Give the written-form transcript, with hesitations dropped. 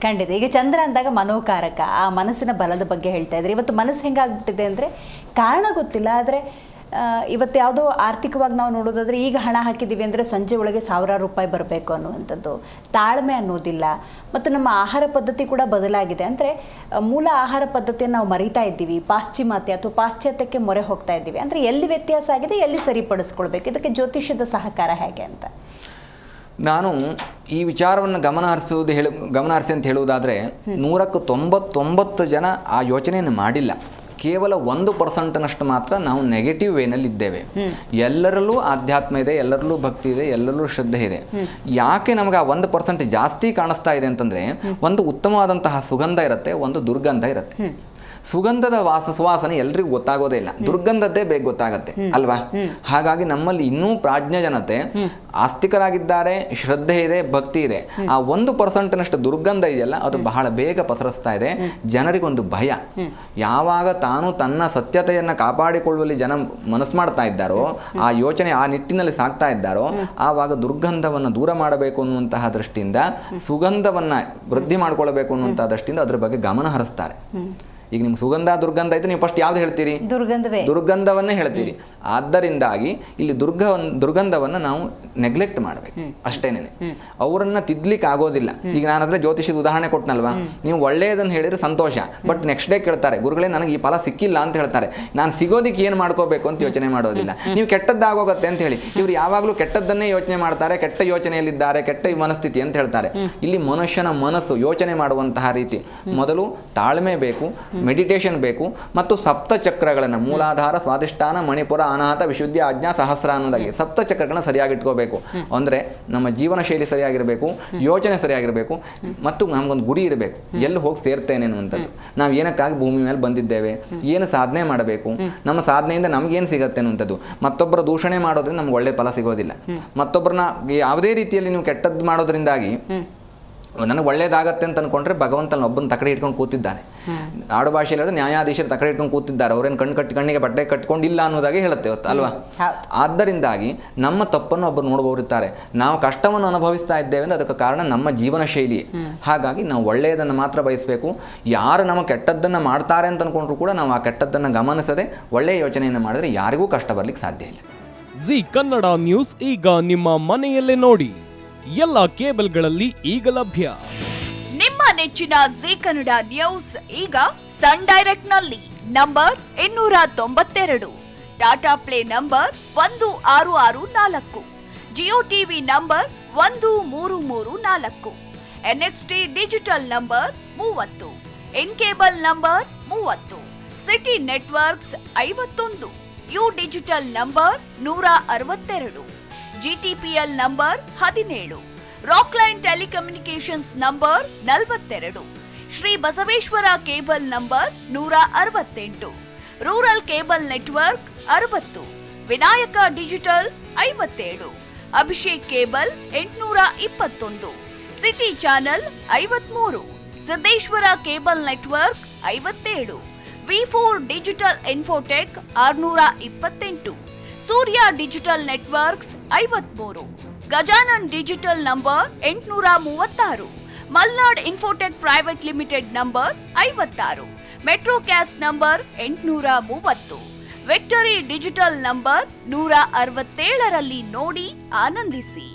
ಖಂಡಿತ. ಈಗ ಚಂದ್ರ ಅಂದಾಗ ಮನೋಕಾರಕ, ಆ ಮನಸ್ಸಿನ ಬಲದ ಬಗ್ಗೆ ಹೇಳ್ತಾ ಇದ್ರಿ. ಇವತ್ತು ಮನಸ್ಸು ಹೆಂಗಾಗ್ಬಿಟ್ಟಿದೆ ಅಂದರೆ ಕಾರಣ ಗೊತ್ತಿಲ್ಲ, ಆದರೆ ಇವತ್ತು ಯಾವುದೋ ಆರ್ಥಿಕವಾಗಿ ನಾವು ನೋಡೋದಾದರೆ ಈಗ ಹಣ ಹಾಕಿದ್ದೀವಿ ಅಂದರೆ ಸಂಜೆ ಒಳಗೆ ಸಾವಿರಾರು ರೂಪಾಯಿ ಬರಬೇಕು ಅನ್ನುವಂಥದ್ದು, ತಾಳ್ಮೆ ಅನ್ನೋದಿಲ್ಲ. ಮತ್ತು ನಮ್ಮ ಆಹಾರ ಪದ್ಧತಿ ಕೂಡ ಬದಲಾಗಿದೆ. ಅಂದರೆ ಮೂಲ ಆಹಾರ ಪದ್ಧತಿಯನ್ನು ನಾವು ಮರಿತಾ ಇದ್ದೀವಿ, ಪಾಶ್ಚಿಮಾತ್ಯ ಅಥವಾ ಪಾಶ್ಚಾತ್ಯಕ್ಕೆ ಮೊರೆ ಹೋಗ್ತಾ ಇದ್ದೀವಿ. ಅಂದರೆ ಎಲ್ಲಿ ವ್ಯತ್ಯಾಸ ಆಗಿದೆ, ಎಲ್ಲಿ ಸರಿಪಡಿಸ್ಕೊಳ್ಬೇಕು, ಇದಕ್ಕೆ ಜ್ಯೋತಿಷ್ಯದ ಸಹಕಾರ ಹೇಗೆ ಅಂತ ನಾನು ಈ ವಿಚಾರವನ್ನು ಗಮನಹರಿಸಿ ಅಂತ ಹೇಳುವುದಾದರೆ 199 ಜನ ಆ ಯೋಚನೆಯನ್ನು ಮಾಡಿಲ್ಲ. ಕೇವಲ 1% ಮಾತ್ರ ನಾವು ನೆಗೆಟಿವ್ ವೇನಲ್ಲಿದ್ದೇವೆ. ಎಲ್ಲರಲ್ಲೂ ಆಧ್ಯಾತ್ಮ ಇದೆ, ಎಲ್ಲರಲ್ಲೂ ಭಕ್ತಿ ಇದೆ, ಎಲ್ಲರಲ್ಲೂ ಶ್ರದ್ಧೆ ಇದೆ. ಯಾಕೆ ನಮಗೆ ಆ 1% ಜಾಸ್ತಿ ಕಾಣಿಸ್ತಾ ಇದೆ ಅಂತಂದರೆ, ಒಂದು ಉತ್ತಮವಾದಂತಹ ಸುಗಂಧ ಇರುತ್ತೆ, ಒಂದು ದುರ್ಗಂಧ ಇರುತ್ತೆ. ಸುಗಂಧದ ಸುವಾಸನೆ ಎಲ್ರಿಗೂ ಗೊತ್ತಾಗೋದೇ ಇಲ್ಲ, ದುರ್ಗಂಧದ್ದೇ ಬೇಗ ಗೊತ್ತಾಗತ್ತೆ ಅಲ್ವಾ? ಹಾಗಾಗಿ ನಮ್ಮಲ್ಲಿ ಇನ್ನೂ ಪ್ರಾಜ್ಞ ಜನತೆ ಆಸ್ತಿಕರಾಗಿದ್ದಾರೆ, ಶ್ರದ್ಧೆ ಇದೆ, ಭಕ್ತಿ ಇದೆ. ಆ 1%ನಷ್ಟು ದುರ್ಗಂಧ ಇದೆಯಲ್ಲ, ಅದು ಬಹಳ ಬೇಗ ಪಸರಿಸ್ತಾ ಇದೆ. ಜನರಿಗೊಂದು ಭಯ. ಯಾವಾಗ ತಾನು ತನ್ನ ಸತ್ಯತೆಯನ್ನು ಕಾಪಾಡಿಕೊಳ್ಳುವಲ್ಲಿ ಜನ ಮನಸ್ಸು ಮಾಡ್ತಾ ಇದ್ದಾರೋ, ಆ ಯೋಚನೆ ಆ ನಿಟ್ಟಿನಲ್ಲಿ ಸಾಕ್ತಾ ಇದ್ದಾರೋ, ಆವಾಗ ದುರ್ಗಂಧವನ್ನು ದೂರ ಮಾಡಬೇಕು ಅನ್ನುವಂತಹ ದೃಷ್ಟಿಯಿಂದ, ಸುಗಂಧವನ್ನು ವೃದ್ಧಿ ಮಾಡಿಕೊಳ್ಳಬೇಕು ಅನ್ನುವಂತಹ ದೃಷ್ಟಿಯಿಂದ ಅದರ ಬಗ್ಗೆ ಗಮನ ಹರಿಸ್ತಾರೆ. ಈಗ ನಿಮ್ಗೆ ಸುಗಂಧ ದುರ್ಗಂಧ ಇದ್ರೆ ನೀವು ಫಸ್ಟ್ ಯಾವ್ದು ಹೇಳ್ತೀರಿ? ದುರ್ಗಂಧವನ್ನೇ ಹೇಳ್ತೀರಿ. ಆದ್ದರಿಂದಾಗಿ ಇಲ್ಲಿ ದುರ್ಗಂಧವನ್ನು ನಾವು ನೆಗ್ಲೆಕ್ಟ್ ಮಾಡಬೇಕು ಅಷ್ಟೇನೆ. ಅವರನ್ನ ತಿದ್ಲಿಕ್ಕೆ ಆಗೋದಿಲ್ಲ. ಈಗ ನಾನು ಅದ್ರ ಜ್ಯೋತಿಷದ ಉದಾಹರಣೆ ಕೊಟ್ಟನಲ್ವಾ, ನೀವು ಒಳ್ಳೆಯದನ್ನು ಹೇಳಿದ್ರೆ ಸಂತೋಷ, ಬಟ್ ನೆಕ್ಸ್ಟ್ ಡೇ ಕೇಳ್ತಾರೆ, ಗುರುಗಳೇ ನನಗೆ ಈ ಫಲ ಸಿಕ್ಕಿಲ್ಲ ಅಂತ ಹೇಳ್ತಾರೆ. ನಾನು ಸಿಗೋದಿಕ್ಕೆ ಏನು ಮಾಡ್ಕೋಬೇಕು ಅಂತ ಯೋಚನೆ ಮಾಡೋದಿಲ್ಲ. ನೀವು ಕೆಟ್ಟದ್ದಾಗೋಗತ್ತೆ ಅಂತ ಹೇಳಿ ಇವ್ರು ಯಾವಾಗಲೂ ಕೆಟ್ಟದ್ದನ್ನೇ ಯೋಚನೆ ಮಾಡ್ತಾರೆ, ಕೆಟ್ಟ ಯೋಚನೆಯಲ್ಲಿದ್ದಾರೆ, ಕೆಟ್ಟ ಮನಸ್ಥಿತಿ ಅಂತ ಹೇಳ್ತಾರೆ. ಇಲ್ಲಿ ಮನುಷ್ಯನ ಮನಸ್ಸು ಯೋಚನೆ ಮಾಡುವಂತಹ ರೀತಿ, ಮೊದಲು ತಾಳ್ಮೆ ಬೇಕು, ಮೆಡಿಟೇಷನ್ ಬೇಕು, ಮತ್ತು ಸಪ್ತ ಚಕ್ರಗಳನ್ನು ಮೂಲಾಧಾರ, ಸ್ವಾಧಿಷ್ಠಾನ, ಮಣಿಪುರ, ಅನಾಹತ, ವಿಶುದ್ಧಿ, ಆಜ್ಞಾ, ಸಹಸ್ರ ಅನ್ನೋದಾಗಿ ಸಪ್ತ ಚಕ್ರಗಳನ್ನ ಸರಿಯಾಗಿ ಇಟ್ಕೋಬೇಕು. ಅಂದರೆ ನಮ್ಮ ಜೀವನ ಶೈಲಿ ಸರಿಯಾಗಿರಬೇಕು, ಯೋಚನೆ ಸರಿಯಾಗಿರಬೇಕು, ಮತ್ತು ನಮಗೊಂದು ಗುರಿ ಇರಬೇಕು, ಎಲ್ಲಿ ಹೋಗಿ ಸೇರ್ತೇನೆ ಅನ್ನುವಂಥದ್ದು. ನಾವು ಏನಕ್ಕಾಗಿ ಭೂಮಿ ಮೇಲೆ ಬಂದಿದ್ದೇವೆ, ಏನು ಸಾಧನೆ ಮಾಡಬೇಕು, ನಮ್ಮ ಸಾಧನೆಯಿಂದ ನಮಗೇನು ಸಿಗುತ್ತೆ ಅನ್ನುವಂಥದ್ದು. ಮತ್ತೊಬ್ಬರ ದೂಷಣೆ ಮಾಡೋದ್ರಿಂದ ನಮ್ಗೆ ಒಳ್ಳೆ ಫಲ ಸಿಗೋದಿಲ್ಲ. ಮತ್ತೊಬ್ಬರನ್ನ ಯಾವುದೇ ರೀತಿಯಲ್ಲಿ ನೀವು ಕೆಟ್ಟದ್ದು ಮಾಡೋದ್ರಿಂದಾಗಿ ನನಗೆ ಒಳ್ಳೇದಾಗತ್ತೆ ಅಂತ ಅಂದ್ಕೊಂಡ್ರೆ ಭಗವಂತನ ಒಬ್ಬನ ತಕಡೆ ಇಟ್ಕೊಂಡು ಕೂತಿದ್ದಾನೆ. ಆಡು ಭಾಷೆಯಲ್ಲಿ ಹೇಳಿದ್ರೆ ನ್ಯಾಯಾಧೀಶರು ತಕಡೆ ಇಟ್ಕೊಂಡು ಕೂತಿದ್ದಾರೆ, ಅವರೇನು ಕಣ್ಣಿಗೆ ಬಟ್ಟೆ ಕಟ್ಕೊಂಡಿಲ್ಲ ಅನ್ನೋದಾಗಿ ಹೇಳುತ್ತೆ ಇವತ್ತು ಅಲ್ವಾ? ಆದ್ದರಿಂದಾಗಿ ನಮ್ಮ ತಪ್ಪನ್ನು ಒಬ್ಬರು ನೋಡುವವರಿರ್ತಾರೆ. ನಾವು ಕಷ್ಟವನ್ನು ಅನುಭವಿಸ್ತಾ ಇದ್ದೇವೆ ಅಂದರೆ ಅದಕ್ಕೆ ಕಾರಣ ನಮ್ಮ ಜೀವನ ಶೈಲಿ. ಹಾಗಾಗಿ ನಾವು ಒಳ್ಳೆಯದನ್ನು ಮಾತ್ರ ಬಯಸಬೇಕು. ಯಾರು ನಮ್ಮ ಕೆಟ್ಟದ್ದನ್ನು ಮಾಡ್ತಾರೆ ಅಂತ ಅಂದ್ಕೊಂಡ್ರು ಕೂಡ ನಾವು ಆ ಕೆಟ್ಟದ್ದನ್ನು ಗಮನಿಸದೆ ಒಳ್ಳೆಯ ಯೋಚನೆಯನ್ನು ಮಾಡಿದ್ರೆ ಯಾರಿಗೂ ಕಷ್ಟ ಬರ್ಲಿಕ್ಕೆ ಸಾಧ್ಯ ಇಲ್ಲ. ಜಿ ಕನ್ನಡ ನ್ಯೂಸ್ ಈಗ ನಿಮ್ಮ ಮನೆಯಲ್ಲೇ ನೋಡಿ, ಎಲ್ಲ ಕೇಬಲ್ಗಳಲ್ಲಿ ಈಗ ಲಭ್ಯ. ನಿಮ್ಮ ನೆಚ್ಚಿನ ಜಿ ಕನ್ನಡ ನ್ಯೂಸ್ ಈಗ ಸನ್ ಡೈರೆಕ್ಟ್ ನಲ್ಲಿ number 292, Tata play number 1664, Jio TV number 1334, NXT digital number 30, in cable number 30, city networks 51, U digital number 162, GTPL number 17, Rockline telecommunications number 42, Shri Basaveshwara cable number 168, rural cable network 60, Vinayaka digital 57, Abhishek cable 821, city channel 53, Siddeshwara cable network 57, V4 digital Infotech 628, Surya digital networks 53, Gajanan digital number 836, Malnad infotech private limited number 56, Metrocast number 830, victory digital number 167ರಲ್ಲಿ ನೋಡಿ ಆನಂದಿಸಿ.